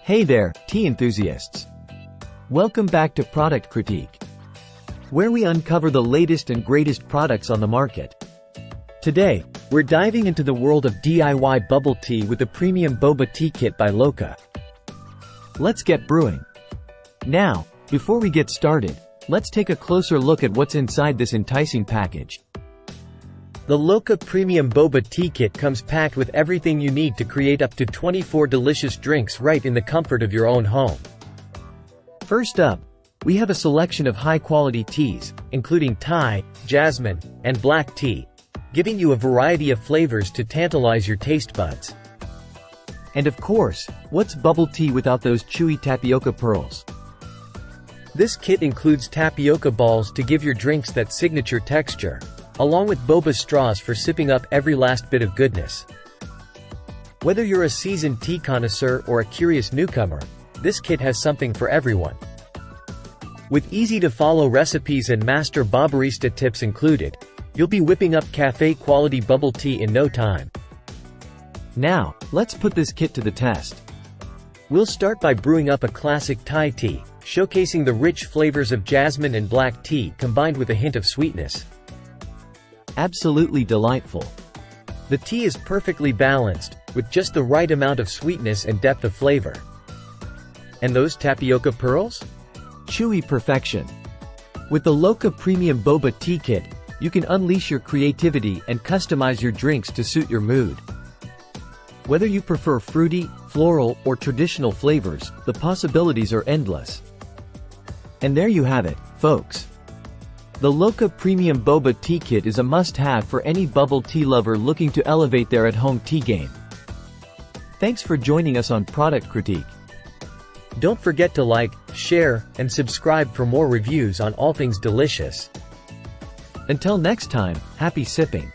Hey there, tea enthusiasts! Welcome back to Product Critique, where we uncover the latest and greatest products on the market. Today, we're diving into the world of DIY bubble tea with the premium Boba tea kit by Locca. Let's get brewing. Now, before we get started, let's take a closer look at what's inside this enticing package. The Locca Premium Boba Tea Kit comes packed with everything you need to create up to 24 delicious drinks right in the comfort of your own home. First up, we have a selection of high-quality teas, including Thai, jasmine, and black tea, giving you a variety of flavors to tantalize your taste buds. And of course, what's bubble tea without those chewy tapioca pearls? This kit includes tapioca balls to give your drinks that signature texture, along with boba straws for sipping up every last bit of goodness. Whether you're a seasoned tea connoisseur or a curious newcomer, this kit has something for everyone. With easy-to-follow recipes and master barista tips included, you'll be whipping up cafe-quality bubble tea in no time. Now, let's put this kit to the test. We'll start by brewing up a classic Thai tea, showcasing the rich flavors of jasmine and black tea combined with a hint of sweetness. Absolutely delightful. The tea is perfectly balanced, with just the right amount of sweetness and depth of flavor. And those tapioca pearls? Chewy perfection. With the Locca Premium Boba Tea Kit, you can unleash your creativity and customize your drinks to suit your mood. Whether you prefer fruity, floral, or traditional flavors, the possibilities are endless. And there you have it, folks. The Locca Premium Boba Tea Kit is a must-have for any bubble tea lover looking to elevate their at-home tea game. Thanks for joining us on Product Critique. Don't forget to like, share, and subscribe for more reviews on all things delicious. Until next time, happy sipping!